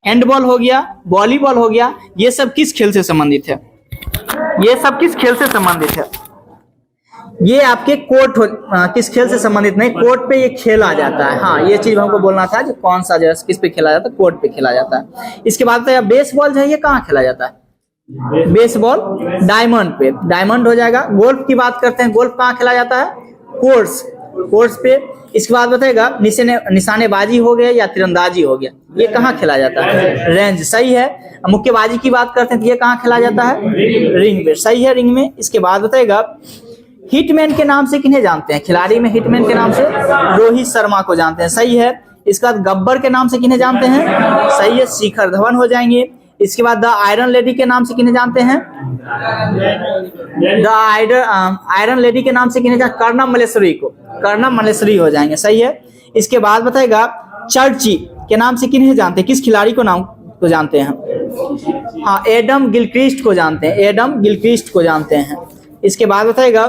Handball हो गया, volleyball हो गया, ये सब किस खेल से संबंधित है? ये सब किस खेल से संबंधित है? ये आपके कोर्ट किस खेल से संबंधित नहीं, कोर्ट पे ये खेला जाता है। हाँ, ये चीज हमको बोलना था कि कौन सा जो है किस पे खेला जाता है, कोर्ट पे खेला जाता है। इसके बाद बेसबॉल जो है ये कहाँ खेला जाता है? बेसबॉल डायमंड पे, डायमंड हो जाएगा। गोल्फ की बात करते हैं, गोल्फ कहाँ खेला जाता है? कोर्स पे। इसके बाद बताएगा निशानेबाजी हो गया या तीरंदाजी हो गया, ये कहाँ खेला जाता है? रेंज, सही है। मुक्केबाजी की बात करते हैं तो ये कहाँ खेला जाता है? रिंग में, सही है, रिंग में। इसके बाद बताएगा हिटमैन के नाम से किन्हें जानते हैं? खिलाड़ी में हिटमैन के नाम से रोहित शर्मा को जानते हैं, सही है। इसके बाद गब्बर के नाम से किन्हें जानते हैं? सही है, शिखर धवन हो जाएंगे। इसके बाद द आयरन लेडी के नाम से किन्हें जानते हैं? द आयरन लेडी के नाम से किन्हें जानते? कर्णम मल्लेश्वरी को, कर्णम मल्लेश्वरी हो जाएंगे, सही है। इसके बाद बताएगा चर्ची के नाम से किन्हें जानते हैं? किस खिलाड़ी को नाम को जानते हैं? हाँ, एडम गिलक्रिस्ट को जानते हैं, एडम गिलक्रिस्ट को जानते हैं। इसके बाद बताएगा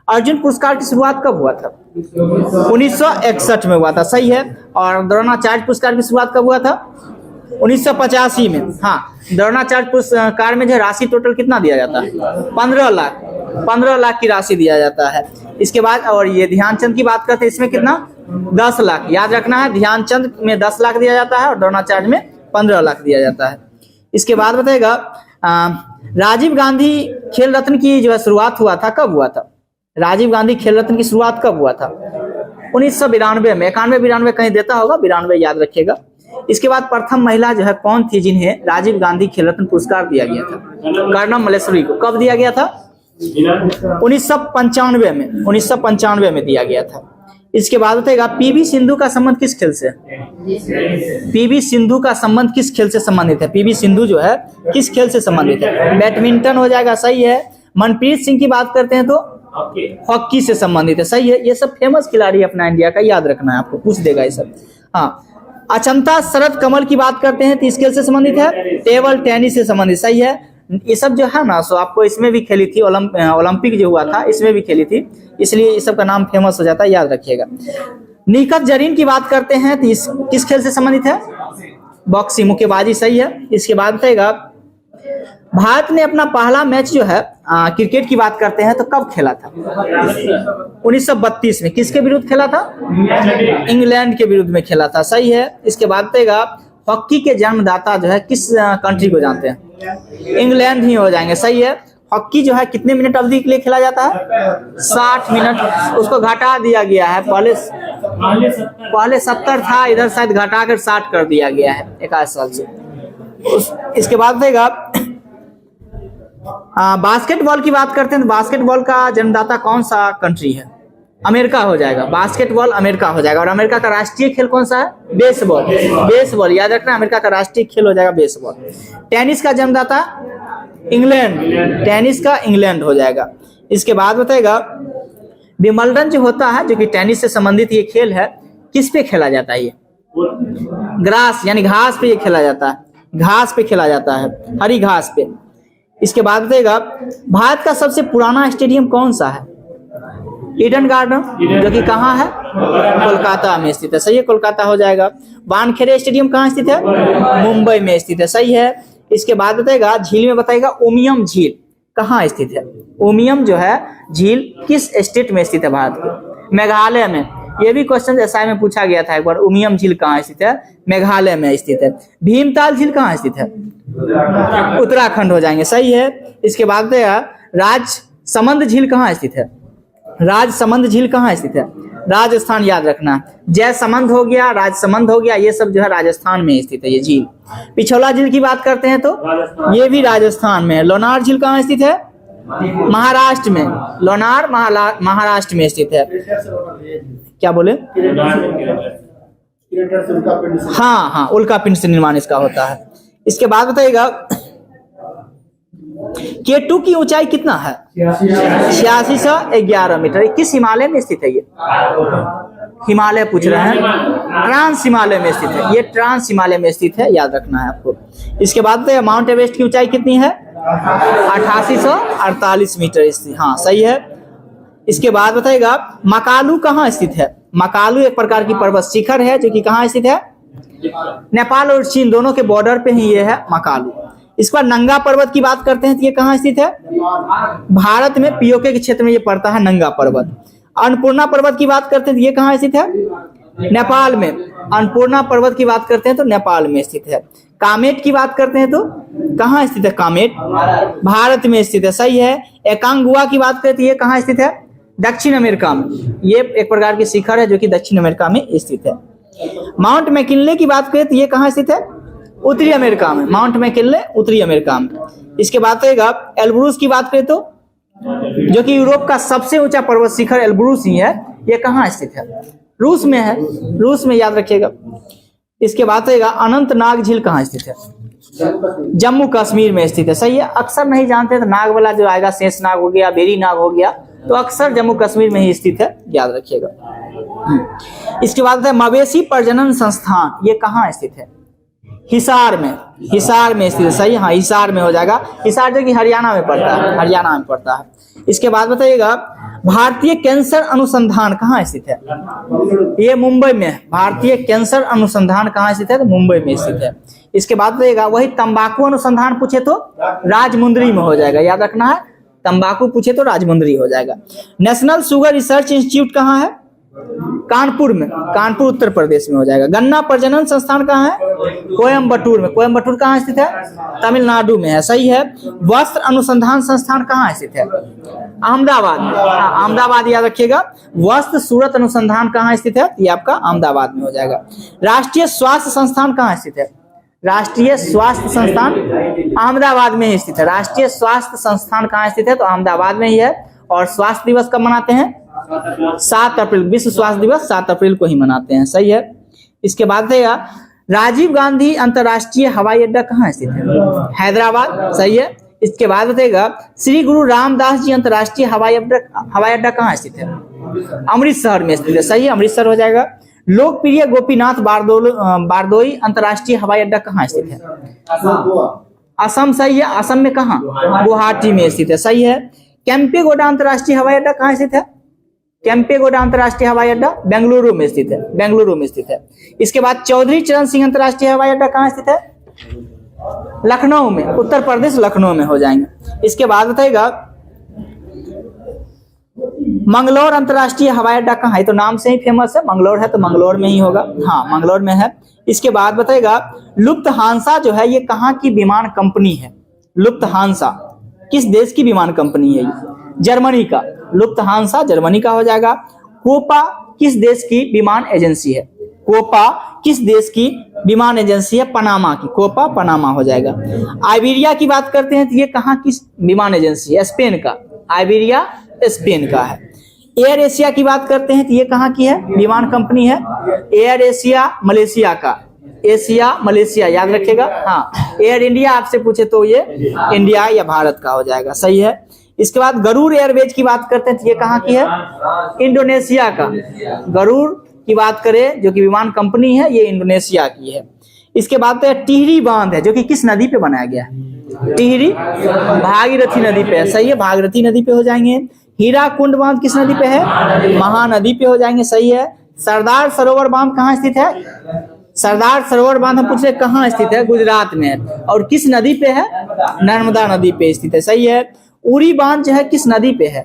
अर्जुन पुरस्कार की शुरुआत कब हुआ था? 1961 में हुआ था, सही है। और द्रोणाचार्य पुरस्कार की शुरुआत कब हुआ था? 1985 में। हाँ, द्रोणाचार्य पुरस्कार में जो राशि टोटल कितना दिया जाता है? 15 लाख की राशि दिया जाता है। इसके बाद और ये ध्यानचंद की बात करते हैं, इसमें कितना? 10 लाख, याद रखना है। ध्यानचंद में 10 लाख दिया जाता है और द्रोणाचार्य में 15 लाख दिया जाता है। इसके बाद बताएगा राजीव गांधी खेल रत्न की जो है शुरुआत हुआ था, कब हुआ था? राजीव गांधी खेल रत्न की शुरुआत कब हुआ था? 1992 में। 91-92 कहीं देता होगा, 92 याद रखिएगा। इसके बाद प्रथम महिला जो है कौन थी जिन्हें राजीव गांधी खेल रत्न पुरस्कार दिया गया था? कर्णम मल्लेश्वरी को। कब दिया गया था? 1995 में, 1995 में दिया गया था। इसके बाद बताएगा पीवी सिंधु का संबंध किस खेल से? पीवी सिंधु का संबंध किस खेल से संबंधित है? पीवी सिंधु जो है किस खेल से संबंधित है? बैडमिंटन हो जाएगा, सही है। मनप्रीत सिंह की बात करते हैं तो हॉकी से संबंधित है, सही है। ये सब फेमस खिलाड़ी अपना इंडिया का, याद रखना है, आपको पूछ देगा ये सब। हाँ, अचंता शरद कमल की बात करते हैं तो इस खेल से संबंधित है? टेबल टेनिस से संबंधित, सही है। ये सब जो है ना, सो आपको इसमें भी खेली थी, ओलंपिक जो हुआ था इसमें भी खेली थी, इसलिए इस सब का नाम फेमस हो जाता है, याद रखिएगा। निखत जरीन की बात करते हैं तो इस किस खेल से संबंधित है? बॉक्सिंग, मुक्केबाजी, सही है। इसके बाद बताएगा भारत ने अपना पहला मैच जो है क्रिकेट की बात करते हैं तो कब खेला था? 1932 में। किसके विरुद्ध खेला था? इंग्लैंड के विरुद्ध में खेला था, सही है। इसके बाद बताएगा हॉकी के जन्मदाता जो है किस कंट्री को जानते हैं? इंग्लैंड ही हो जाएंगे, सही है। हॉकी जो है कितने मिनट अवधि के लिए खेला जाता है? 60 मिनट। उसको घटा दिया गया है, पहले 70 था, इधर शायद घटा कर 60 कर दिया गया है 1 साल से। इसके बाद बताएगा बास्केटबॉल की बात करते हैं तो बास्केटबॉल का जन्मदाता कौन सा कंट्री है? अमेरिका हो जाएगा, बास्केटबॉल अमेरिका हो जाएगा। और अमेरिका का राष्ट्रीय खेल कौन सा है? बेसबॉल, बेसबॉल, याद रखना, अमेरिका का राष्ट्रीय खेल हो जाएगा बेसबॉल। टेनिस का जन्मदाता इंग्लैंड, टेनिस का इंग्लैंड हो जाएगा। इसके बाद बताएगा विंबलडन जो होता है, जो कि टेनिस से संबंधित ये खेल है, किस पे खेला जाता है? ये ग्रास यानी घास पे ये खेला जाता है, घास पे खेला जाता है, हरी घास पे। इसके बाद बताएगा भारत का सबसे पुराना स्टेडियम कौन सा है? ईडन गार्डन, जो कि कहाँ है? कोलकाता में स्थित है, सही है, कोलकाता हो जाएगा। वानखेड़े स्टेडियम कहाँ स्थित है? मुंबई में स्थित है, सही है। इसके बाद बताएगा झील में बताएगा उमियम झील कहाँ स्थित है? उमियम जो है झील किस स्टेट में स्थित है भारत के? मेघालय में। ये भी क्वेश्चन एसआई में पूछा गया था एक बार, उमियम झील कहाँ स्थित है? मेघालय में स्थित है। भीमताल झील कहाँ स्थित है? उत्तराखंड हो जाएंगे, सही है। इसके बाद बताएगा राजसमंद झील कहाँ स्थित है? राजसमंद झील कहाँ स्थित है? राजस्थान, याद रखना। जयसमंद हो गया, राजसमंद हो गया, ये सब जो है राजस्थान में स्थित है ये झील। पिछोला झील की बात करते हैं तो ये भी राजस्थान में है। लोनार झील कहाँ स्थित है? महाराष्ट्र में। लोनार महाराष्ट्र में स्थित है। क्या बोले? हाँ हाँ, उल्का पिंड से निर्माण इसका होता है। इसके बाद बताइएगा K2 की ऊंचाई कितना है? 8611 मीटर। किस हिमालय में स्थित है ये? हिमालय पूछ रहे हैं, ट्रांस हिमालय में स्थित है, ये ट्रांस हिमालय में स्थित है, याद रखना है आपको। इसके बाद माउंट एवरेस्ट की ऊंचाई कितनी है? 8848 मीटर स्थित, हाँ सही है। इसके बाद बताइएगा मकालू कहाँ स्थित है? मकालू एक प्रकार की पर्वत शिखर है जो कि कहाँ स्थित है? नेपाल और चीन दोनों के बॉर्डर पे ही ये है मकालू। इस पर नंगा पर्वत की बात करते हैं तो ये कहाँ स्थित है? भारत में पीओके के क्षेत्र में ये पड़ता है नंगा पर्वत। अन्नपूर्णा पर्वत की बात करते हैं तो ये कहाँ स्थित है? नेपाल में। अन्नपूर्णा पर्वत की बात करते हैं तो नेपाल में स्थित है। कामेट की बात करते हैं तो कहाँ स्थित है? कामेट भारत में स्थित है, सही है। एकांगुआ की बात करें तो ये कहाँ स्थित है? दक्षिण अमेरिका में। ये एक प्रकार की शिखर है जो कि दक्षिण अमेरिका में स्थित है। माउंट मैकिनले की बात करें तो ये कहाँ स्थित है? उत्तरी अमेरिका में। माउंट मैकिनले उत्तरी अमेरिका में। इसके बाद रहेगा एल्ब्रूस की बात करें तो, जो कि यूरोप का सबसे ऊंचा पर्वत शिखर एल्ब्रूस ही है, ये कहाँ स्थित है? रूस में है, रूस में, याद रखिएगा। इसके बाद रहेगा अनंतनाग झील कहाँ स्थित है? जम्मू कश्मीर में स्थित है, सही है। अक्सर नहीं जानते तो नाग वाला जो आएगा शेष नाग हो गया, बेरी नाग हो गया, तो अक्सर जम्मू कश्मीर में ही स्थित है, याद रखिएगा। इसके बाद है मवेशी प्रजनन संस्थान, ये कहाँ स्थित है? हिसार में। हिसार में स्थित है, सही है। हाँ, हिसार में हो जाएगा। हिसार जो कि हरियाणा में पड़ता है, हरियाणा में पड़ता है। इसके बाद बताइएगा भारतीय कैंसर अनुसंधान कहाँ स्थित है? ये मुंबई में है। भारतीय कैंसर अनुसंधान कहाँ स्थित है? तो मुंबई में स्थित है। इसके बाद बताइएगा वही तंबाकू अनुसंधान पूछे तो राजमुंदरी में हो जाएगा, याद रखना है। तंबाकू पूछे तो राजमुंदरी हो जाएगा। नेशनल शुगर रिसर्च इंस्टीट्यूट कहाँ है? कानपुर में। कानपुर उत्तर प्रदेश में हो जाएगा। गन्ना प्रजनन संस्थान कहाँ है? कोयम्बटूर में। कोयम्बटूर कहाँ स्थित है? तमिलनाडु में है, सही है। वस्त्र अनुसंधान संस्थान कहाँ स्थित है? अहमदाबाद में। अहमदाबाद याद रखिएगा। वस्त्र सूरत अनुसंधान कहाँ स्थित है? ये आपका अहमदाबाद में हो जाएगा। राष्ट्रीय स्वास्थ्य संस्थान कहाँ स्थित है? राष्ट्रीय स्वास्थ्य संस्थान अहमदाबाद में ही स्थित है। राष्ट्रीय स्वास्थ्य संस्थान कहाँ स्थित है? तो अहमदाबाद में ही है। और स्वास्थ्य दिवस कब मनाते हैं? 7 अप्रैल। विश्व स्वास्थ्य दिवस 7 अप्रैल को ही मनाते हैं, सही है। इसके बाद है राजीव गांधी अंतर्राष्ट्रीय हवाई अड्डा कहाँ स्थित है? हैदराबाद, सही है। इसके बाद बताएगा श्री गुरु रामदास जी अंतर्राष्ट्रीय हवाई अड्डा कहाँ स्थित है? अमृतसर में स्थित है, सही है। अमृतसर हो जाएगा। लोकप्रिय गोपीनाथ बारदोई अंतर्राष्ट्रीय हवाई अड्डा कहाँ स्थित है? असम, सही है। असम में कहाँ? गुवाहाटी में स्थित है, सही है। केम्पेगौड़ा अंतर्राष्ट्रीय हवाई अड्डा कहाँ स्थित है? केम्पेगौड़ा अंतर्राष्ट्रीय हवाई अड्डा बेंगलुरु में स्थित है, बेंगलुरु में स्थित है। इसके बाद चौधरी चरण सिंह अंतर्राष्ट्रीय हवाई अड्डा कहाँ स्थित है? लखनऊ में, उत्तर प्रदेश, लखनऊ में हो जाएंगे। इसके बाद बताएगा मंगलौर अंतर्राष्ट्रीय हवाई अड्डा कहाँ है? तो नाम से ही फेमस है, मंगलौर है तो मंगलौर में ही होगा। हाँ, मंगलौर में है। इसके बाद बताएगा लुफ्थहांसा जो है ये कहाँ की विमान कंपनी है? लुफ्थहांसा किस देश की विमान कंपनी है? जर्मनी का। लुफ्थहांसा जर्मनी का हो जाएगा। कोपा किस देश की विमान एजेंसी है? कोपा किस देश की विमान एजेंसी है? पनामा की। कोपा पनामा हो जाएगा। आइबेरिया की बात करते हैं तो ये कहाँ की विमान एजेंसी है? स्पेन का। आइबेरिया स्पेन का है। एयर एशिया की बात करते हैं तो ये कहाँ की है? विमान कंपनी है एयर एशिया, मलेशिया का। एशिया मलेशिया, याद रखिएगा। हाँ, एयर इंडिया आपसे पूछे तो ये इंडिया या भारत का हो जाएगा, सही है। इसके बाद गरुड़ एयरवेज की बात करते हैं तो ये कहाँ की है? इंडोनेशिया का। गरुड़ की बात करें जो कि विमान कंपनी है, ये इंडोनेशिया की है। इसके बाद टिहरी बांध है जो कि किस नदी पे बनाया गया है? टिहरी, भागीरथी नदी पे है, सही है। भागीरथी नदी पे हो जाएंगे। हीराकुंड बांध किस नदी पे है? महानदी पे हो जाएंगे, सही है। सरदार सरोवर बांध कहाँ स्थित है? सरदार सरोवर बांध हम पूछ रहे कहाँ स्थित है? गुजरात में है। और किस नदी पे है? नर्मदा नदी पे स्थित है, सही है। उरी बांध जो है किस नदी पे है?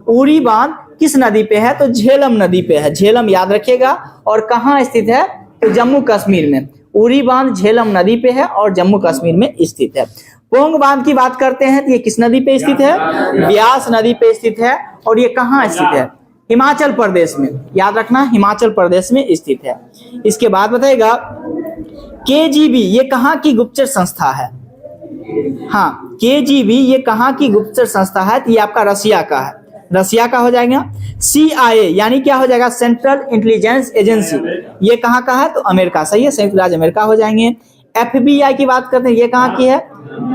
उरी बांध किस नदी पे है? तो झेलम नदी पे है। झेलम याद रखिएगा। और कहाँ स्थित है? तो जम्मू कश्मीर में। उरी बांध झेलम नदी पे है और जम्मू कश्मीर में स्थित है। पोंग बांध की बात करते हैं तो ये किस नदी पे स्थित है? ब्यास नदी पे स्थित है। और ये कहाँ स्थित है? हिमाचल प्रदेश में, याद रखना, हिमाचल प्रदेश में स्थित है। इसके बाद बताएगा केजीबी ये कहाँ की गुप्तचर संस्था है? हाँ, केजीबी ये कहाँ की गुप्तचर संस्था है? तो ये आपका रसिया का है, रसिया का हो जाएगा। CIA यानी क्या हो जाएगा? सेंट्रल इंटेलिजेंस एजेंसी, ये कहाँ का है? तो अमेरिका, सही है। संयुक्त राज्य अमेरिका हो जाएंगे। FBI की बात करते हैं, ये कहाँ की है?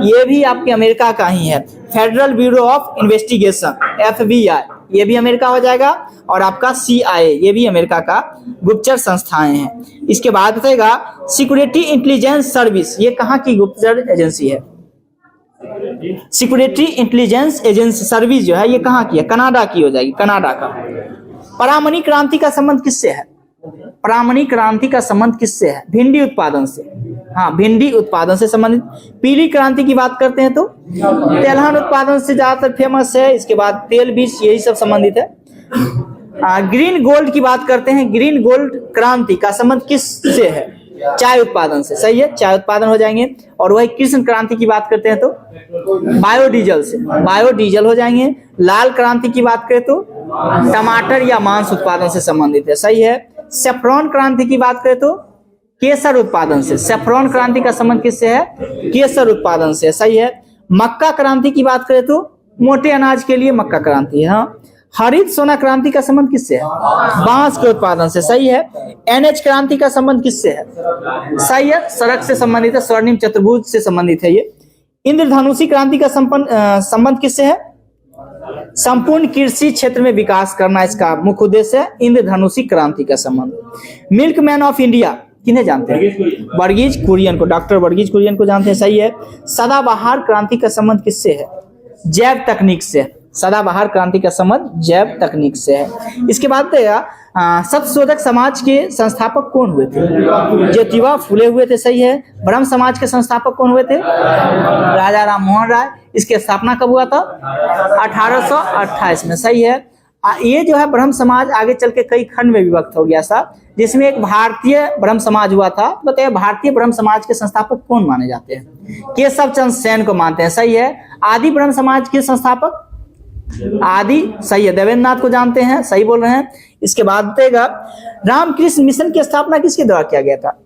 ये भी आपके अमेरिका का ही है। Federal bureau of investigation, FBI, ये भी अमेरिका हो जाएगा। और आपका CIA ये भी अमेरिका का गुप्तचर संस्थाएं हैं। इसके बाद बताएगा सिक्योरिटी इंटेलिजेंस सर्विस, ये कहाँ की गुप्तचर एजेंसी है? सिक्योरिटी इंटेलिजेंस एजेंसी सर्विस जो है ये कहाँ की है? कनाडा की हो जाएगी, कनाडा का। परामनी क्रांति का संबंध किससे है? प्रामाणिक क्रांति का संबंध किससे है? भिंडी उत्पादन से। हाँ, भिंडी उत्पादन से संबंधित। पीली क्रांति की बात करते हैं तो तेलहन उत्पादन से ज्यादातर फेमस है। इसके बाद तेल बीज, यही सब संबंधित है। ग्रीन गोल्ड की बात करते हैं, ग्रीन गोल्ड क्रांति का संबंध किससे है? चाय उत्पादन से। सही है, चाय उत्पादन हो जाएंगे। और वही कृष्ण क्रांति की बात करते हैं तो बायोडीजल से, बायोडीजल हो जाएंगे। लाल क्रांति की बात करें तो टमाटर या मांस उत्पादन से संबंधित है। सही है। सेफ्रॉन क्रांति की बात करें तो केसर उत्पादन से। सेफ्रॉन क्रांति का संबंध किससे है? केसर उत्पादन से। सही है। मक्का क्रांति की बात करें तो मोटे अनाज के लिए मक्का क्रांति है। हाँ। हरित सोना क्रांति का संबंध किससे है? बांस के उत्पादन से। सही है। एनएच क्रांति का संबंध किससे है? सही है, सड़क से संबंधित है, स्वर्णिम चतुर्भुज से संबंधित है ये। इंद्रधनुषी क्रांति का संबंध किससे है? संपूर्ण कृषि क्षेत्र में विकास करना इसका मुख्य उद्देश्य है। इंद्रधनुषी क्रांति का संबंध। मिल्कमैन ऑफ इंडिया किन्हें जानते हैं? वर्गीज कुरियन को, डॉक्टर वर्गीज कुरियन को जानते हैं। सही है। सदाबहार क्रांति का संबंध किससे है? जैव तकनीक से। सदाबहार क्रांति का संबंध जैव तकनीक से है। इसके बाद सत्यशोधक समाज के संस्थापक कौन हुए थे? ज्योतिबा फुले हुए थे। सही है। ब्रह्म समाज के संस्थापक कौन हुए थे? राजा राम मोहन राय। इसकी स्थापना कब हुआ था? 1828 में। सही है। ये जो है ब्रह्म समाज आगे चल के कई खंड में विभक्त हो गया था, जिसमें एक भारतीय ब्रह्म समाज हुआ था। बताइए भारतीय ब्रह्म समाज के संस्थापक कौन माने जाते हैं? केशव चंद्र सेन को मानते हैं। सही है। आदि ब्रह्म समाज के संस्थापक आदि, सही है, देवेंद्र नाथ को जानते हैं। सही बोल रहे हैं। इसके बाद बताएगा रामकृष्ण मिशन की स्थापना किसके द्वारा किया गया था?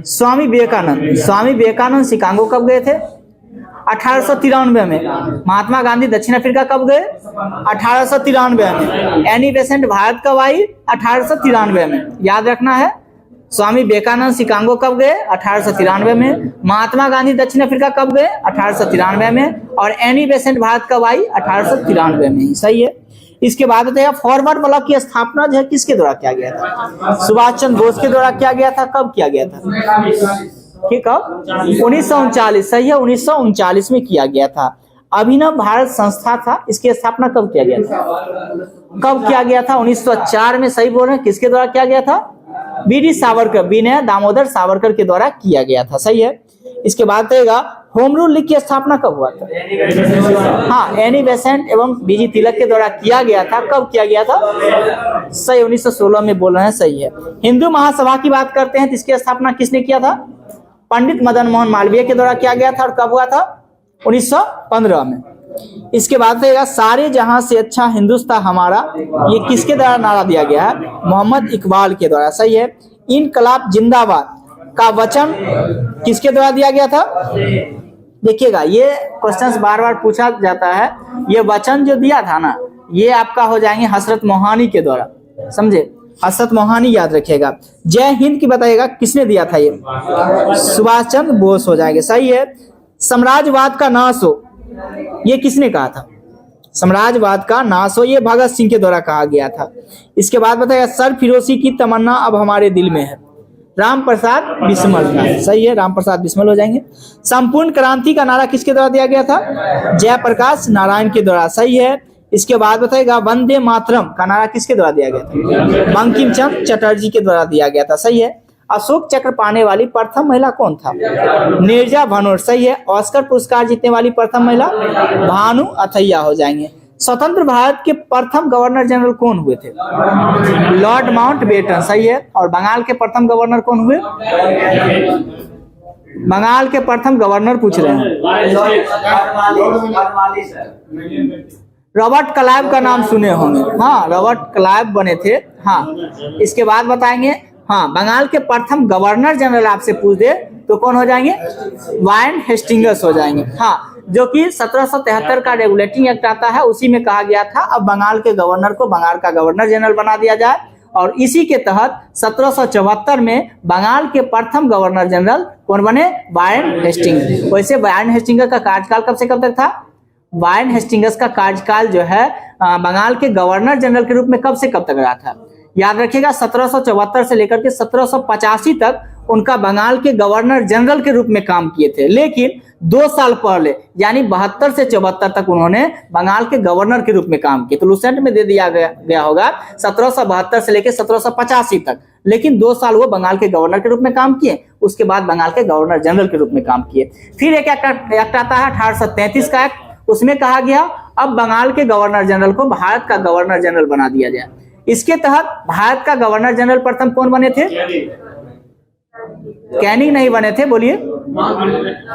स्वामी विवेकानंद। स्वामी विवेकानंद शिकागो कब गए थे? 1893 में। महात्मा गांधी दक्षिण अफ्रीका कब गए? 1893 में। एनी बेसेंट भारत कब आई? 1893 में। याद रखना है। स्वामी विवेकानंद शिकागो कब गए? 1893 में। महात्मा गांधी दक्षिण अफ्रीका कब गए? 1893 में। और एनी बेसेंट भारत कब आई? 1893 में ही। सही है। इसके बाद बताइए फॉरवर्ड ब्लॉक की स्थापना जो है किसके द्वारा किया गया था? सुभाष चंद्र बोस के द्वारा किया गया था। कब किया गया था? कब? 1939। सही है, 1939 में किया गया था। अभिनव भारत संस्था था, इसकी स्थापना कब किया गया था? कब किया गया था? 1904 में। सही बोल रहे हैं। किसके द्वारा किया गया था? वीडी सावरकर, विनय दामोदर सावरकर के द्वारा किया गया था। सही है। इसके बाद रहेगा होम रूल लीग की स्थापना कब हुआ था? हाँ, एनी बेसेंट एवं बीजी तिलक के द्वारा किया गया था। कब किया गया था? सही, 1916 में बोल रहे हैं। सही है। हिंदू महासभा की बात करते हैं तो इसकी स्थापना किसने किया था? पंडित मदन मोहन मालवीय के द्वारा किया गया था। और कब हुआ था? 1915 में। इसके बाद रहेगा सारे जहां से अच्छा हिंदुस्तान हमारा, ये किसके द्वारा नारा दिया गया है? मोहम्मद इकबाल के द्वारा। सही है। इनकलाब जिंदाबाद का वचन किसके द्वारा दिया गया था? देखिएगा ये क्वेश्चंस बार बार पूछा जाता है। ये वचन जो दिया था ना, ये आपका हो जाएंगे हजरत मोहानी के द्वारा। समझे? हजरत मोहानी याद रखिएगा। जय हिंद की बताइएगा किसने दिया था? ये सुभाष चंद्र बोस हो जाएंगे। सही है। साम्राज्यवाद का नाश हो, ये किसने कहा था? साम्राज्यवाद का नाश हो, ये भगत सिंह के द्वारा कहा गया था। इसके बाद बताइएगा सरफिरोशी की तमन्ना अब हमारे दिल में है, राम प्रसाद बिस्मिल का। सही है, राम प्रसाद बिस्मिल हो जाएंगे। संपूर्ण क्रांति का नारा किसके द्वारा दिया गया था? जयप्रकाश नारायण के द्वारा। सही है। इसके बाद बताएगा वंदे मातरम का नारा किसके द्वारा दिया गया था? बंकिम चंद्र चटर्जी के द्वारा दिया गया था। सही है। अशोक चक्र पाने वाली प्रथम महिला कौन था? नीरजा भानोट। सही है। ऑस्कर पुरस्कार जीतने वाली प्रथम महिला भानु अथैया हो जाएंगे। स्वतंत्र भारत के प्रथम गवर्नर जनरल कौन हुए थे? Lord Mountbatten. सही है। और बंगाल के प्रथम गवर्नर कौन हुए? बंगाल के प्रथम गवर्नर पूछ रहे हैं। रॉबर्ट क्लाइव का नाम सुने होंगे। हाँ, रॉबर्ट क्लाइव बने थे। हाँ। इसके बाद बताएंगे हाँ, बंगाल के प्रथम गवर्नर जनरल आपसे पूछ दे तो कौन हो जाएंगे? वारेन हेस्टिंग्स हो जाएंगे। हाँ, जो कि 1773 का रेगुलेटिंग एक्ट आता है, उसी में कहा गया था अब बंगाल के गवर्नर को बंगाल का गवर्नर जनरल बना दिया जाए। और इसी के तहत 1774 में बंगाल के प्रथम गवर्नर जनरल कौन बने? Warren Hastings. वैसे वारेन हेस्टिंग्स का कार्यकाल कब से कब तक था? वारेन हेस्टिंग्स का कार्यकाल जो है बंगाल के गवर्नर जनरल के रूप में कब से कब तक रहा था? याद रखिएगा 1774 से लेकर के 1785 तक उनका बंगाल के गवर्नर जनरल के रूप में काम किए थे, लेकिन 2 साल पहले यानी 72 से 74 तक उन्होंने बंगाल के गवर्नर के रूप में काम किए। तो लुसेंट में दे दिया गया होगा 1772 से लेकर 1785 तक, लेकिन 2 साल वो बंगाल के गवर्नर के रूप में काम किए, उसके बाद बंगाल के गवर्नर जनरल के रूप में काम किए। फिर एक एक्ट आता है 1833 का एक्ट, उसमें कहा गया अब बंगाल के गवर्नर जनरल को भारत का गवर्नर जनरल बना दिया जाए। इसके तहत भारत का गवर्नर जनरल प्रथम कौन बने थे? कैनिंग नहीं बने थे, बोलिए।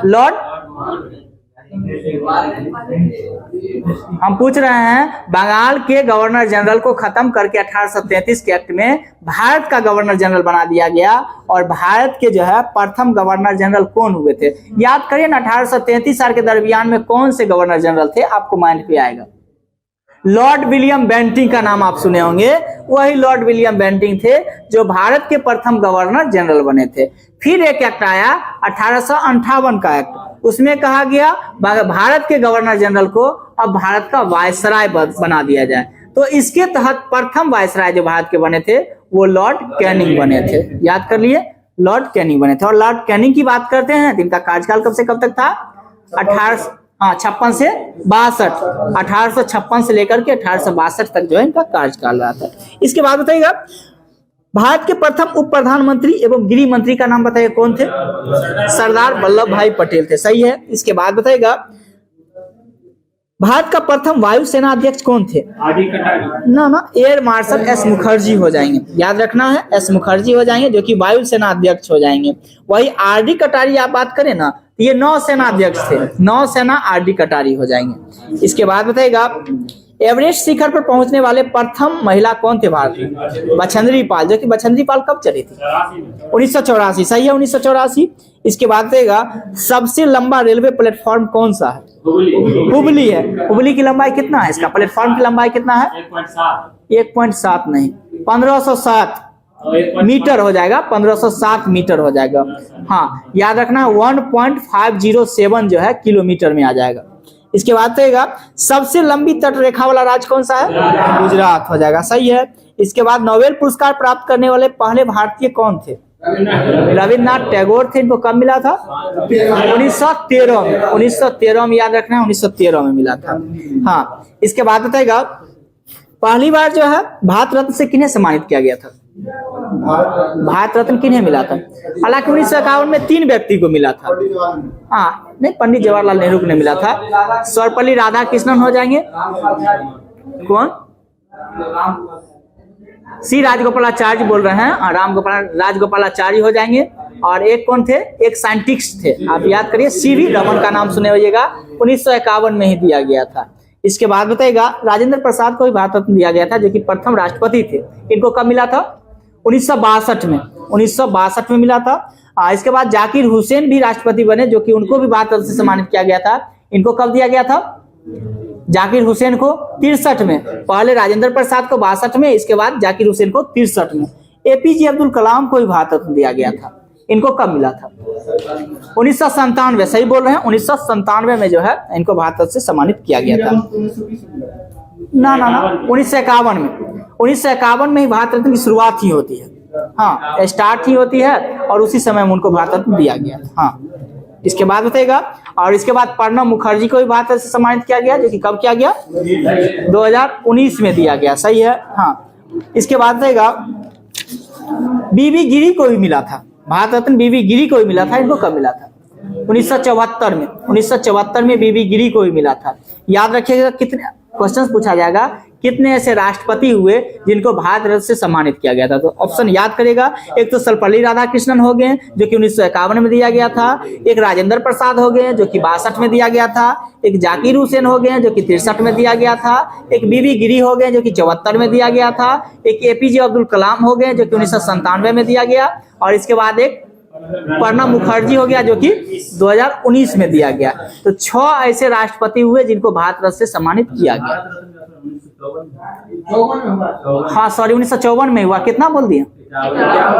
लॉर्ड, हम पूछ रहे हैं बंगाल के गवर्नर जनरल को खत्म करके 1833 के एक्ट में भारत का गवर्नर जनरल बना दिया गया, और भारत के जो है प्रथम गवर्नर जनरल कौन हुए थे? याद करिए ना, 1833 साल के दरमियान में कौन से गवर्नर जनरल थे, आपको माइंड पे आएगा। लॉर्ड विलियम बेंटिंग का नाम आप सुने होंगे, वही लॉर्ड विलियम बेंटिंग थे जो भारत के प्रथम गवर्नर जनरल बने थे। फिर एक एक्ट आया 1858 का एक्ट, उसमें कहा गया भारत के गवर्नर जनरल को अब भारत का वायसराय बना दिया जाए। तो इसके तहत प्रथम वायसराय जो भारत के बने थे वो लॉर्ड कैनिंग बने थे। याद कर लिए, लॉर्ड कैनिंग बने थे। और लॉर्ड कैनिंग की बात करते हैं तो इनका कार्यकाल कब से कब तक था? 1856 से 62, 1856 से लेकर के 1862 तक जो है इनका कार्यकाल रहा था। इसके बाद बताइएगा भारत के प्रथम उप प्रधानमंत्री एवं गृह मंत्री का नाम बताइए कौन थे? सरदार वल्लभ भाई पटेल थे, सही है। इसके बाद बताइएगा भारत का प्रथम वायुसेना अध्यक्ष कौन थे? ना एयर मार्शल एस मुखर्जी हो जाएंगे, याद रखना है, एस मुखर्जी हो जाएंगे जो कि वायुसेना अध्यक्ष हो जाएंगे। वही आर.डी. कटारी आप बात करें ना, ये नौसेना अध्यक्ष थे, नौसेना आर.डी. कटारी हो जाएंगे। इसके बाद बताइएगा एवरेस्ट शिखर पर पहुंचने वाले प्रथम महिला कौन थे भारत में? बछेंद्री पाल, जो कि बछेंद्री पाल कब चली थी? 1984, सही है, 1984। इसके बाद देगा सबसे लंबा रेलवे प्लेटफॉर्म कौन सा है? हुबली है। हुबली की लंबाई कितना है? इसका प्लेटफॉर्म की लंबाई कितना है? 1.7 नहीं, 1507 मीटर हो जाएगा, 1507 मीटर हो जाएगा। हाँ, याद रखना 1.507 जो है किलोमीटर में आ जाएगा। इसके बाद रहेगा सबसे लंबी तट रेखा वाला राज्य कौन सा है? गुजरात हो जाएगा, सही है। इसके बाद नोबेल पुरस्कार प्राप्त करने वाले पहले भारतीय कौन थे? रविन्द्रनाथ टैगोर थे। इनको कब मिला था? 1913 में, 1913 में, याद रखना है 1913 में मिला था। हाँ, इसके बाद बताएगा पहली बार जो है भारत रत्न से किन्हें सम्मानित किया गया था? भारत रत्न किन्हें मिला था? हालांकि 1951 में 3 व्यक्ति को मिला था। हाँ, नहीं, पंडित जवाहरलाल नेहरू को नहीं मिला था। सर्वपल्ली राधाकृष्णन हो जाएंगे। कौन? सी राजगोपालाचार्य बोल रहे हैं, राजगोपालाचार्य हो जाएंगे। और एक कौन थे? एक साइंटिस्ट थे, आप याद करिए, सीवी रमन का नाम सुने होइएगा, 1951 में ही दिया गया था। इसके बाद बताइएगा राजेंद्र प्रसाद को भी भारत रत्न दिया गया था, जो कि प्रथम राष्ट्रपति थे। इनको कब मिला था? 1962 में, 1962 में मिला था। इसके बाद जाकिर हुसैन भी राष्ट्रपति बने, जो कि उनको भी भारत रत्न से सम्मानित किया गया था। इनको कब दिया गया था? जाकिर हुसैन को 63 में, पहले राजेंद्र प्रसाद को 62 में, इसके बाद जाकिर हुसैन को 63 में। एपीजे अब्दुल कलाम को भी भारत रत्न दिया गया था। इनको कब मिला था? 1997, सही बोल रहे हैं, 1997 में जो है इनको भारत रत्न से सम्मानित किया गया था। ना 1951 में, 1951 में ही भारत रत्न की शुरुआत ही होती है। हाँ, स्टार्ट ही होती है, और उसी समय में उनको भारत रत्न दिया गया। हाँ, इसके बाद बताइएगा, और इसके बाद प्रणब मुखर्जी को भी भारत रत्न से सम्मानित किया गया, जो कि कब किया गया? 2019 में दिया गया, सही है। हाँ, इसके बाद बताइएगा बीबी गिरी को भी मिला था, भारत रत्न बीबी गिरी को भी मिला था। इनको कब मिला था? 1974 में, 1974 में बीबी गिरी को भी मिला था। याद रखिएगा, कितने क्वेश्चन पूछा जाएगा, कितने ऐसे राष्ट्रपति हुए जिनको भारत रत्न से सम्मानित किया गया था? तो ऑप्शन याद करेगा, एक तो सर्वपल्ली राधाकृष्णन हो गए जो कि 1951 में दिया गया था, एक राजेंद्र प्रसाद हो गए जो कि 62 में दिया गया था, एक जाकिर हुसैन हो गए जो कि 63 में दिया गया था, एक बीबी गिरी हो गए जो कि 74 में दिया गया था, एक एपीजे अब्दुल कलाम हो गए जो कि 1997 में दिया गया, और इसके बाद एक प्रणब मुखर्जी हो गया जो कि 2019 में दिया गया। तो 6 ऐसे राष्ट्रपति हुए जिनको भारत रत्न से सम्मानित किया गया। हाँ, सॉरी, 1954 में हुआ। कितना बोल दिए?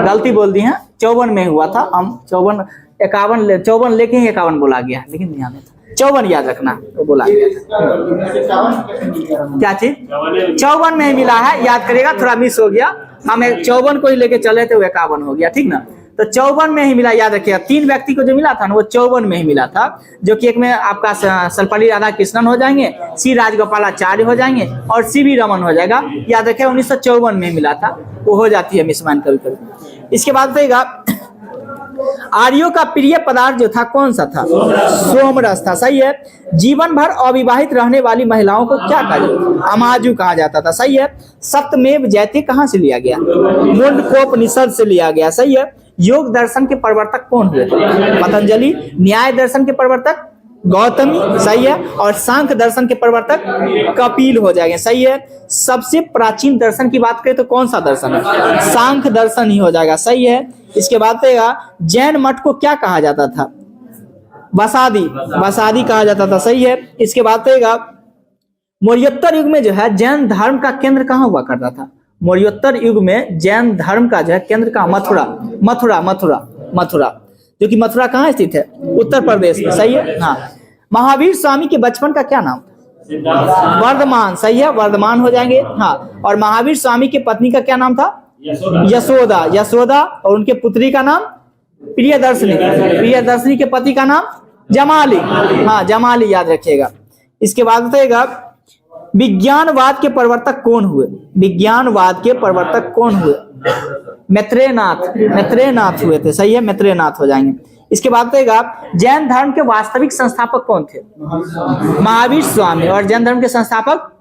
गलती बोल दी है, 54 में हुआ था। हम 54 लेके ही 51 बोला गया, लेकिन ध्यान नहीं था। 54 याद रखना, तो बोला गया था। क्या चीज? 54 में ही मिला है, याद करिएगा, थोड़ा मिस हो गया। हम 54 को ही लेके चले थे, 51 हो गया, ठीक ना। तो 54 में ही मिला, याद रखिएगा। 3 व्यक्ति को जो मिला था ना वो 54 में ही मिला था, जो कि एक में आपका सर्वपल्ली राधाकृष्णन हो जाएंगे, सी राजगोपालाचार्य हो जाएंगे और सीवी रमन हो जाएगा। याद रखिएगा 1954 में मिला था, वो हो जाती है मिसमैन कभी कभी। इसके बाद बताइएगा आर्यों का प्रिय पदार्थ जो था कौन सा था? सोमरस था, सही है। जीवन भर अविवाहित रहने वाली महिलाओं को क्या कहा जाता? अमाजु कहा जाता था, सही है। सप्तमेव जयते कहाँ से लिया गया? मुंडकोपनिषद से लिया गया, सही है। योग दर्शन के प्रवर्तक कौन हुए थे? पतंजलि। न्याय दर्शन के प्रवर्तक गौतमी, सही है। और सांख्य दर्शन के प्रवर्तक कपिल हो जाएंगे, सही है। सबसे प्राचीन दर्शन की बात करें तो कौन सा दर्शन है? सांख्य दर्शन ही हो जाएगा, सही है। इसके बाद जैन मठ को क्या कहा जाता था? बसादी कहा जाता था, सही है। इसके बाद मौर्योत्तर युग में जो है जैन धर्म का केंद्र कहाँ हुआ करता था? मौर्योत्तर युग में जैन धर्म का जो है केंद्र कहाँ? मथुरा, जो कि मथुरा कहाँ स्थित है? उत्तर प्रदेश में, सही है। हाँ। महावीर स्वामी के बचपन का क्या नाम था? वर्धमान, सही है, वर्धमान हो जाएंगे। हाँ। और महावीर स्वामी की पत्नी का क्या नाम था? यशोदा। और उनके पुत्री का नाम प्रियदर्शनी के पति का नाम जमाली। हाँ, जमाली याद रखिएगा। इसके बाद बताइएगा विज्ञानवाद के प्रवर्तक कौन हुए? मैत्रेयनाथ हुए थे, सही है, मैत्रेयनाथ हो जाएंगे। इसके बाद बताइएगा जैन धर्म के वास्तविक संस्थापक कौन थे? महावीर स्वामी। और जैन धर्म के संस्थापक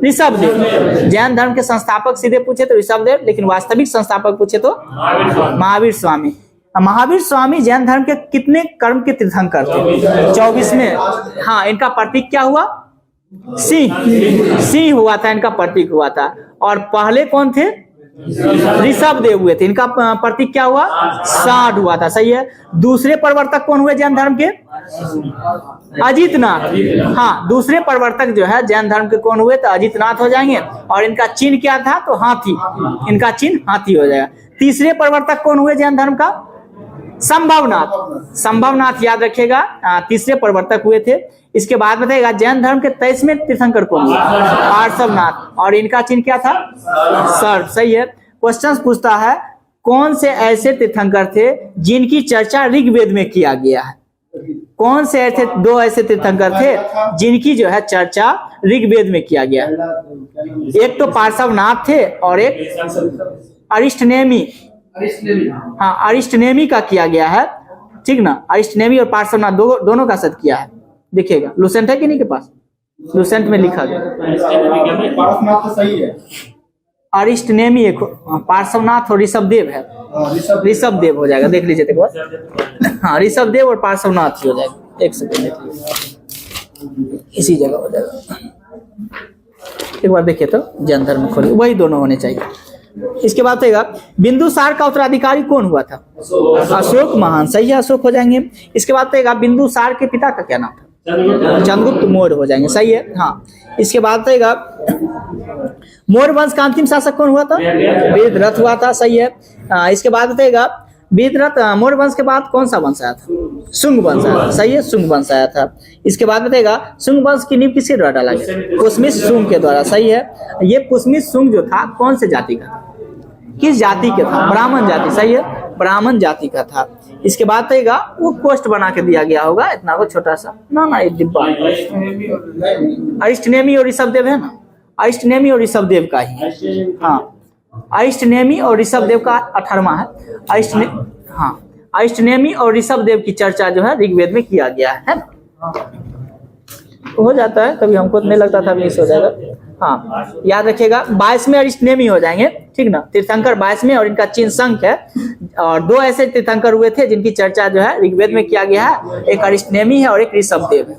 ऋषभदेव। जैन धर्म के संस्थापक सीधे पूछे तो ऋषभदेव, लेकिन वास्तविक संस्थापक पूछे तो महावीर स्वामी। महावीर स्वामी जैन धर्म के कितने कर्म के तीर्थंकर थे? 24वें। हाँ, इनका प्रतीक क्या हुआ? सिंह हुआ था, इनका प्रतीक हुआ था। और पहले कौन थे? ऋषभदेव हुए थे, इनका प्रतीक क्या हुआ? सांड हुआ था, सही है। दूसरे प्रवर्तक कौन हुए जैन धर्म के? अजितनाथ। हाँ, दूसरे प्रवर्तक जो है जैन धर्म के कौन हुए? तो अजितनाथ हो जाएंगे। और इनका चिन्ह क्या था? तो हाथी, इनका चिन्ह हाथी हो जाएगा। तीसरे प्रवर्तक कौन हुए जैन धर्म का? संभवनाथ याद रखिएगा, तीसरे प्रवर्तक हुए थे। इसके बाद बताइएगा जैन धर्म के 23वें तीर्थंकर कौन हुए? पार्श्वनाथ। और इनका चिन्ह क्या था? सर्प, सही है। क्वेश्चन पूछता है कौन से ऐसे तीर्थंकर थे जिनकी चर्चा ऋग्वेद में किया गया है? कौन से ऐसे 2 ऐसे तीर्थंकर थे जिनकी जो है चर्चा ऋग्वेद में किया गया है? एक तो पार्श्वनाथ थे और एक अरिष्टनेमी। हाँ, अरिष्टनेमी का किया गया है, ठीक ना। अरिष्टनेमी और पार्श्वनाथ दोनों का शत किया है। देखिएगा लुसेंट है कि नहीं के पास? लुसेंट में लिखा गया पार्श्वनाथ तो सही है। अरिष्टनेमी एक, पार्श्वनाथ और ऋषभदेव है। ऋषभदेव हो जाएगा, देख लीजिए देखो। हाँ, ऋषभदेव और पार्श्वनाथ हो जाएगा। एक सेकंड, इसी जगह हो जाएगा। एक बार देखिए तो जैन धर्म खोलिए, वही दोनों होने चाहिए। इसके बाद बिंदुसार का उत्तराधिकारी कौन हुआ था? अशोक महान, सही है, अशोक हो जाएंगे। इसके बाद बिंदुसार के पिता का क्या नाम था? चंद्रगुप्त मौर्य हो जाएंगे, सही है। हाँ। इसके बाद मौर्य वंश का अंतिम शासक कौन हुआ था? वेदरथ हुआ था, सही है। इसके बाद वेदरथ मौर्य वंश के बाद कौन सा वंश आया था? शुंग वंश आया था, सही है, शुंग वंश आया था। इसके बाद शुंग वंश की नींव किसके द्वारा डाला गया? पुष्मित शुंग के द्वारा, सही है। ये पुष्मित शुंग जो था कौन से जाति का? किस जाति के था? ब्राह्मण जाति, सही है, ब्राह्मण जाति का था। इसके बाद वो पोस्ट बना के दिया गया होगा, इतना को छोटा सा ना एक डिब्बा। अरिष्टनेमी और ऋषभदेव है ना, अरिष्टनेमी और ऋषभदेव का ही। हाँ, अरिष्टनेमी और ऋषभदेव का 18वां है। अरिष्टनेमी और ऋषभदेव की चर्चा जो है ऋग्वेद में किया गया है। हो जाता है कभी, हमको नहीं लगता था मिस हो जाएगा। हाँ, याद रखिएगा 22वें अरिष्टनेमी हो जाएंगे, ठीक ना। तीर्थंकर 22वें और इनका चिन्ह शंख है। और 2 ऐसे तीर्थंकर हुए थे जिनकी चर्चा जो है ऋग्वेद में किया गया है, एक अरिष्टनेमी है और एक ऋषभदेव है।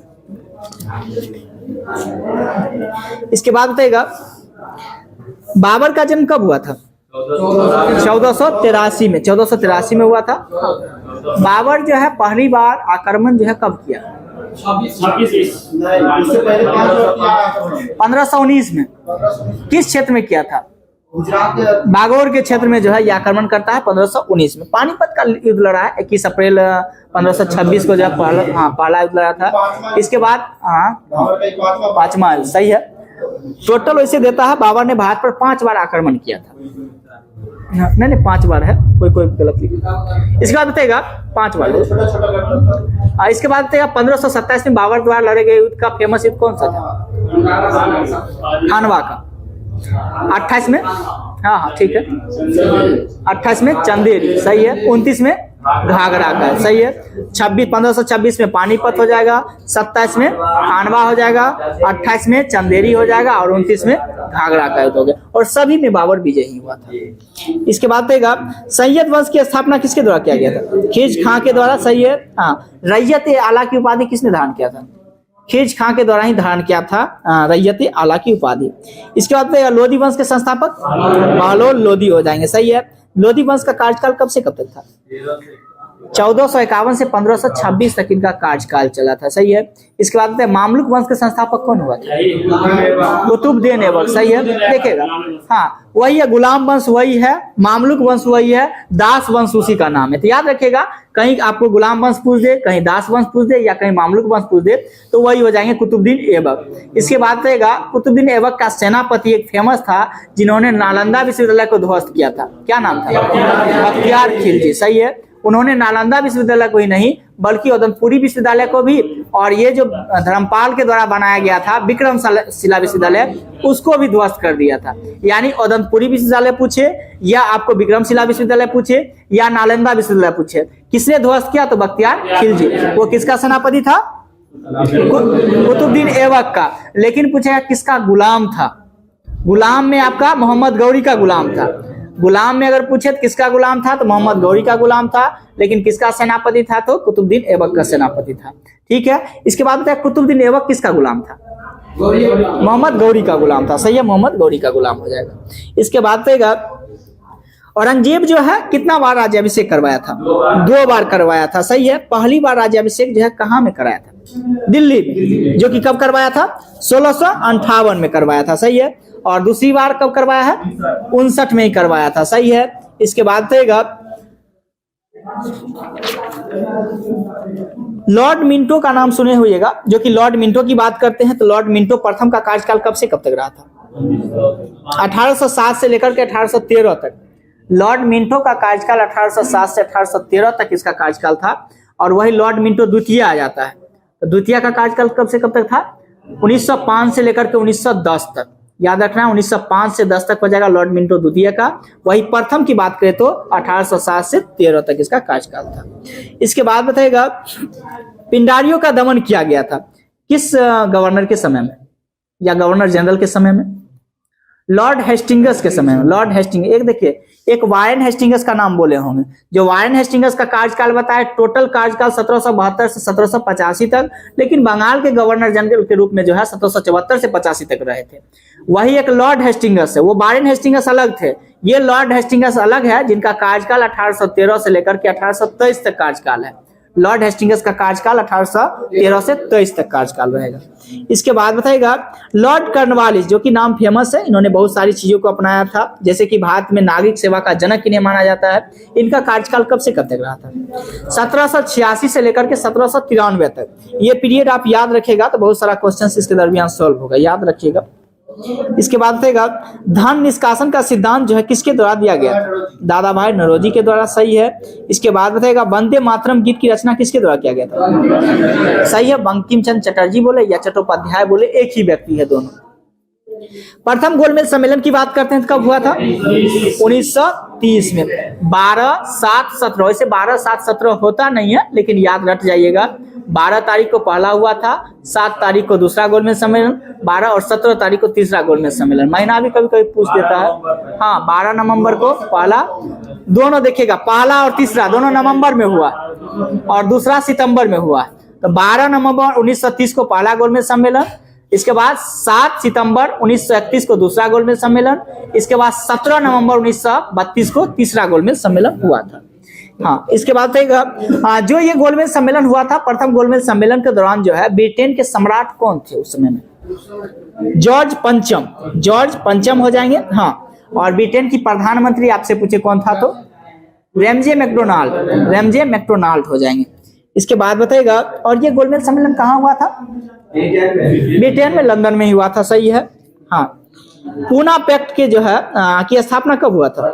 इसके बाद बाबर का जन्म कब हुआ था? 1483 में हुआ था। बाबर जो है पहली बार आक्रमण जो है कब किया? 1519 में। किस क्षेत्र में किया था? बागौर के क्षेत्र में जो है ये आक्रमण करता है 1519 में। पानीपत का युद्ध लड़ा है 21 अप्रैल 1526 को जो है पहला युद्ध लड़ा था। इसके बाद 5वां, सही है। टोटल वैसे देता है बाबर ने भारत पर 5 बार आक्रमण किया था। नहीं नहीं 5 बार है, कोई कोई गलत लिखा। इसके बाद बताएगा 5 बार। इसके बाद बताएगा 1527 में बाबर द्वारा लड़े गए युद्ध का फेमस युद्ध कौन सा था? खानवा का। 28 में, हाँ हाँ ठीक है, 28 में चंदेरी, सही है। 29 में घाघरा का, सही है। 1526 में पानीपत हो जाएगा, 27 में खानवा हो जाएगा, 28 में चंदेरी हो जाएगा और 29 में घाघरा का युद्ध हो गया। और सभी में बाबर विजयी हुआ था। इसके बाद देगा सैयद वंश की स्थापना किसके द्वारा किया गया था? खिज खां के द्वारा, सही है। हाँ, रैयत आला की उपाधि किसने धारण किया था? खिज खां के द्वारा ही धारण किया था रैयत आला की उपाधि। इसके बाद लोधी वंश के संस्थापक बहलोल लोधी हो जाएंगे, सही है। लोधी वंश का कार्यकाल कब से कब तक था? 1451 से 1526 तक इनका कार्यकाल चला था, सही है। इसके बाद मामलुक वंश के संस्थापक कौन हुआ था? कुतुबुद्दीन ऐबक, सही है। देखिएगा, हाँ वही है, गुलाम वंश वही है, मामलुक वंश वही है, दास वंश उसी का नाम है। तो याद रखिएगा, कहीं आपको गुलाम वंश पूछ दे, कहीं दास वंश पूछ दे या कहीं मामलुक वंश पूछ दे तो वही हो जाएंगे कुतुबुद्दीन ऐबक। इसके बाद रहेगा कुतुबुद्दीन ऐबक का सेनापति एक फेमस था जिन्होंने नालंदा विश्वविद्यालय को ध्वस्त किया था, क्या नाम था? बख्तियार खिलजी, सही है। उन्होंने नालंदा विश्वविद्यालय को ही नहीं बल्कि उदयपुरी विश्वविद्यालय को भी, और ये जो धर्मपाल के द्वारा बनाया गया था विक्रमशिला विश्वविद्यालय, उसको भी ध्वस्त कर दिया था। यानी उदयपुरी विश्वविद्यालय पूछे या आपको विक्रमशिला विश्वविद्यालय पूछे या नालंदा विश्वविद्यालय पूछे, किसने ध्वस्त किया? तो बख्तियार खिलजी। वो किसका सेनापति था? कुतुबुद्दीन ऐबक का। लेकिन पूछेगा किसका गुलाम था? गुलाम में आपका मोहम्मद गौरी का गुलाम था। गुलाम में अगर पूछे तो किसका गुलाम था? तो मोहम्मद गौरी का गुलाम था। लेकिन किसका सेनापति था? तो कुतुबुद्दीन ऐबक का सेनापति था, ठीक है। इसके बाद बताया कुतुबुद्दीन ऐबक किसका गुलाम था? मोहम्मद गौरी का गुलाम था, सही है, मोहम्मद गौरी का गुलाम हो जाएगा। इसके बाद देगा औरंगजेब जो है कितना बार राज्याभिषेक करवाया था? 2 बार करवाया था, सही है। पहली बार राज्याभिषेक जो है कहाँ में कराया था? दिल्ली में, जो कि कब करवाया था? 1658 में करवाया था, सही है। और दूसरी बार कब करवाया है? 59 में ही करवाया था, सही है। इसके बाद देगा लॉर्ड मिंटो का नाम सुने होइएगा, जो कि लॉर्ड मिंटो की बात करते हैं तो लॉर्ड मिंटो प्रथम का कार्यकाल कब से कब तक रहा था? 1807 से लेकर के 1813 तक। लॉर्ड मिंटो का कार्यकाल 1807 से 1813 तक इसका कार्यकाल था। और वही लॉर्ड मिंटो द्वितीय आ जाता है। तो द्वितीय का कार्यकाल कब से कब तक था? 1905 से लेकर के 1910 तक। याद रखना, 1905 से 10 तक हो जाएगा लॉर्ड मिंटो द्वितीय का। वही प्रथम की बात करें तो 1807 से 13 तक इसका कार्यकाल था। इसके बाद बताएगा पिंडारियों का दमन किया गया था किस गवर्नर के समय में या गवर्नर जनरल के समय में? लॉर्ड हेस्टिंगस के समय में। लॉर्ड हेस्टिंग, एक देखिए, एक वारेन हेस्टिंगस का नाम बोले होंगे। जो वारेन हेस्टिंगस का कार्यकाल बताया, टोटल कार्यकाल 1772 से 1785 तक, लेकिन बंगाल के गवर्नर जनरल के रूप में जो है 1774 से 85 तक रहे थे। वही एक लॉर्ड हेस्टिंगस है, वो वारेन हेस्टिंगस अलग थे। ये लॉर्ड हेस्टिंगस अलग है, जिनका कार्यकाल 1813 से लेकर के 1823 तक कार्यकाल है। लॉर्ड हेस्टिंगस का कार्यकाल 1813 से 23 तक कार्यकाल रहेगा। इसके बाद बताएगा लॉर्ड कर्नवालिस, जो कि नाम फेमस है, इन्होंने बहुत सारी चीजों को अपनाया था, जैसे कि भारत में नागरिक सेवा का जनक इन्हें माना जाता है। इनका कार्यकाल कब से कब तक रहा था? 1786 से लेकर के 1793 तक। ये पीरियड आप याद रखेगा तो बहुत सारा क्वेश्चन इसके दरमियान सॉल्व होगा, याद रखिएगा। इसके बाद बताएगा धन निष्कासन का सिद्धांत जो है किसके द्वारा दिया गया था? दादा भाई नौरोजी के द्वारा, सही है। इसके बाद बताएगा वंदे मातरम गीत की रचना किसके द्वारा किया गया था? सही है, बंकिम चंद्र चटर्जी बोले या चट्टोपाध्याय बोले, एक ही व्यक्ति है दोनों। प्रथम गोलमेज सम्मेलन की बात करते हैं तो कब हुआ था? 1930 में। 12/7/17। वैसे 12/7/17 होता नहीं है, लेकिन याद रख जाइएगा। 12 तारीख को पहला हुआ था, 7 तारीख को दूसरा गोलमेज सम्मेलन, 12 और 17 तारीख को तीसरा गोलमेज सम्मेलन। महीना भी कभी कभी पूछ देता है। हाँ, 12 नवंबर को पहला, दोनों देखिएगा, पहला और तीसरा दोनों नवंबर में हुआ और दूसरा सितंबर में हुआ। तो 12 नवंबर 1930 को पहला गोलमेज सम्मेलन, इसके बाद 7 सितंबर 1931 को दूसरा गोलमेज सम्मेलन, इसके बाद 17 नवंबर 1932 को तीसरा गोलमेज सम्मेलन हुआ था। हाँ, इसके बाद जो ये गोलमेज सम्मेलन हुआ था, प्रथम गोलमेज सम्मेलन के दौरान जो है ब्रिटेन के सम्राट कौन थे उस समय में? जॉर्ज पंचम। जॉर्ज पंचम हो जाएंगे। हाँ, और ब्रिटेन की प्रधानमंत्री आपसे पूछे कौन था तो रैमजे मैकडोनाल्ड। रैमजे मैकडोनाल्ड हो जाएंगे। इसके बाद बताएगा, और ये गोलमेज सम्मेलन कहाँ हुआ था? ब्रिटेन में, लंदन में ही हुआ था, सही है। हाँ, पूना पैक्ट के जो है की स्थापना कब हुआ था?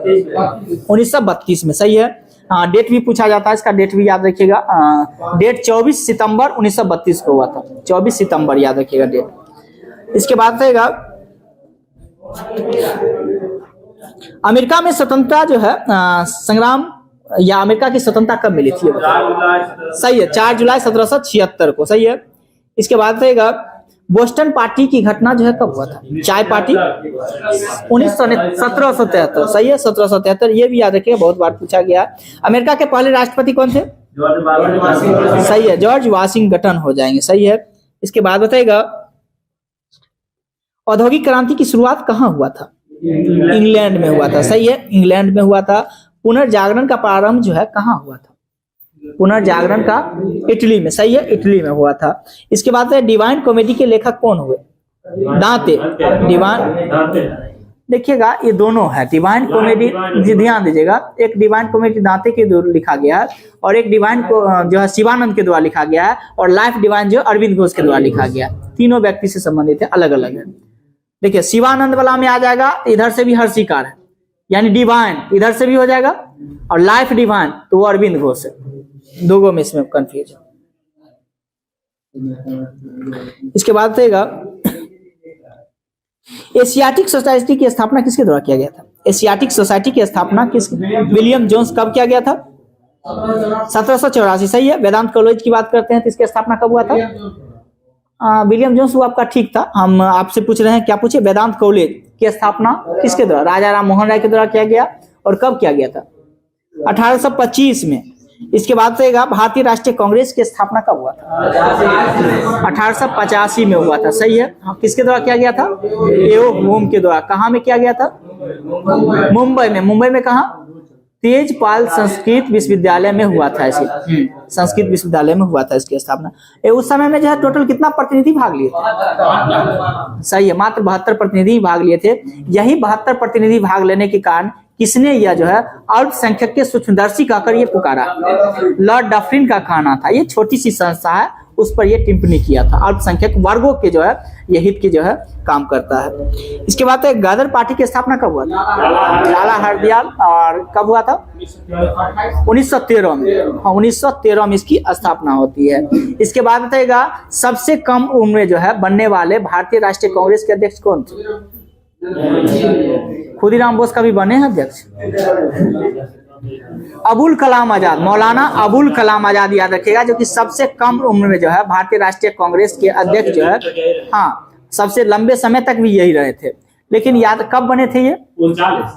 1932 में। सही है। डेट भी पूछा जाता है, इसका डेट भी याद रखिएगा। डेट 24 सितंबर 1932 को हुआ था। 24 सितंबर याद रखिएगा डेट। इसके बाद रहेगा अमेरिका में स्वतंत्रता जो है संग्राम या अमेरिका की स्वतंत्रता कब मिली थी? सही है, 4 जुलाई 1776 को। सही है। इसके बाद रहेगा बोस्टन पार्टी की घटना जो है कब हुआ था? चाय पार्टी 1773। सही है, 1773। ये भी याद रखिएगा, बहुत बार पूछा गया। अमेरिका के पहले राष्ट्रपति कौन थे? सही है, जॉर्ज वाशिंगटन हो जाएंगे। सही है। इसके बाद बताएगा औद्योगिक क्रांति की शुरुआत कहाँ हुआ था? इंग्लैंड में हुआ था। सही है, इंग्लैंड में हुआ था। पुनर्जागरण का प्रारंभ जो है कहाँ हुआ था? पुनर्जागरण का इटली में। सही है, इटली में हुआ था। इसके बाद डिवाइन कॉमेडी के लेखक कौन हुए? दांते। डिवाइन, देखिएगा ये दोनों है। डिवाइन कॉमेडी, ध्यान दीजिएगा, एक डिवाइन कॉमेडी दांते के द्वारा लिखा गया है और एक डिवाइन को जो है शिवानंद के द्वारा लिखा गया है और लाइफ डिवाइन जो अरविंद घोष के द्वारा लिखा गया है। तीनों व्यक्ति से संबंधित है, अलग अलग है। देखिए शिवानंद वाला में आ जाएगा, इधर से भी हर्षिकार है, यानी डिवाइन इधर से भी हो जाएगा, और लाइफ डिवाइन तो वो अरविंद घोष है। दोगों में इसमें कंफ्यूज है। इसके बाद रहेगा एशियाटिक सोसाइटी की स्थापना किसके द्वारा किया गया था? एशियाटिक सोसाइटी की स्थापना किस विलियम जोन्स कब किया गया था? 1784। सही है। वेदांत कॉलेज की बात करते हैं तो इसकी स्थापना कब हुआ था? विलियम जोन्स वो आपका ठीक था। हम आपसे पूछ रहे हैं, क्या पूछे? वेदांत कॉलेज की स्थापना किसके द्वारा? राजा राम मोहन राय के द्वारा किया गया। और कब किया गया था? 1825 में। इसके बाद रहेगा भारतीय राष्ट्रीय कांग्रेस की स्थापना कब हुआ था? 1885 में हुआ था। सही है। किसके द्वारा किया गया था? एओ होम के द्वारा। कहाँ में किया गया था? मुंबई में। मुंबई में कहा? तेजपाल संस्कृत विश्वविद्यालय में हुआ था। ऐसे संस्कृत विश्वविद्यालय में हुआ था इसकी स्थापना। उस समय में जो है टोटल कितना प्रतिनिधि भाग लिए थे? सही है, मात्र 72 प्रतिनिधि भाग लिए थे। यही 72 प्रतिनिधि भाग लेने के कारण किसने यह जो है अल्पसंख्यक के सूक्ष्मदर्शी कहकर ये पुकारा? लॉर्ड डफरिन का कहना था। ये छोटी सी संस्था है, उस पर ये टिप्पणी किया था। अल्पसंख्यक वर्गों के जो है ये हित के जो है काम करता है। इसके बाद गदर पार्टी की स्थापना कब हुआ था? लाला हरदयाल। और कब हुआ था? 1913 में। हाँ, 1913 में इसकी स्थापना होती है। इसके बाद बताएगा सबसे कम उम्र में जो है बनने वाले भारतीय राष्ट्रीय कांग्रेस के अध्यक्ष कौन थे? खुदीराम बोस का भी बने हैं अध्यक्ष। अबुल कलाम आजाद, मौलाना अबुल कलाम आजाद याद रखिएगा, जो कि सबसे कम उम्र में जो है भारतीय राष्ट्रीय कांग्रेस के अध्यक्ष जो है, हाँ सबसे लंबे समय तक भी यही रहे थे। लेकिन याद कब बने थे ये? 39।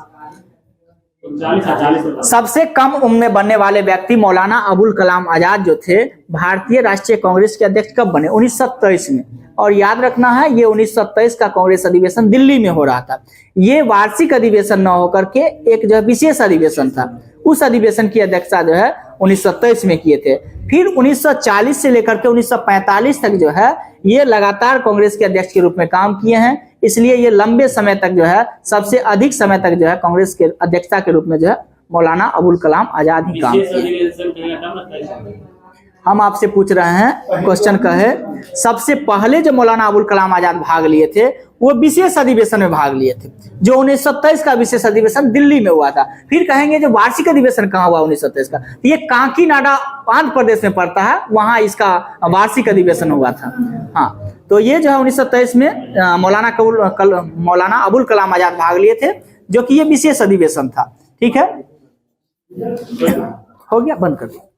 सबसे कम उम्र में बनने वाले व्यक्ति मौलाना अबुल कलाम आजाद जो थे भारतीय राष्ट्रीय कांग्रेस के अध्यक्ष कब बने? 1923 में। और याद रखना है ये 1923 का कांग्रेस अधिवेशन दिल्ली में हो रहा था। ये वार्षिक अधिवेशन न होकर के एक जो है विशेष अधिवेशन था। उस अधिवेशन की अध्यक्षता जो है 1923 में किए थे। फिर 1940 से लेकर के 1945 तक जो है ये लगातार कांग्रेस के अध्यक्ष के रूप में काम किए हैं। इसलिए ये लंबे समय तक जो है, सबसे अधिक समय तक जो है कांग्रेस के अध्यक्षता के रूप में जो है मौलाना अबुल कलाम आजाद ही काम किए। हम आपसे पूछ रहे हैं, क्वेश्चन का है सबसे पहले जो मौलाना अबुल कलाम आजाद भाग लिए थे वो विशेष अधिवेशन में भाग लिए थे, जो 1927 का विशेष अधिवेशन दिल्ली में हुआ था। फिर कहेंगे जो वार्षिक अधिवेशन कहाँ हुआ 1927 का? ये काकीनाडा आंध्र प्रदेश में पड़ता है, वहां इसका वार्षिक अधिवेशन हुआ था। हाँ, तो ये जो है 1927 में मौलाना अबुल कलाम आजाद भाग लिए थे, जो कि ये विशेष अधिवेशन था। ठीक है, हो गया, बंद कर दो।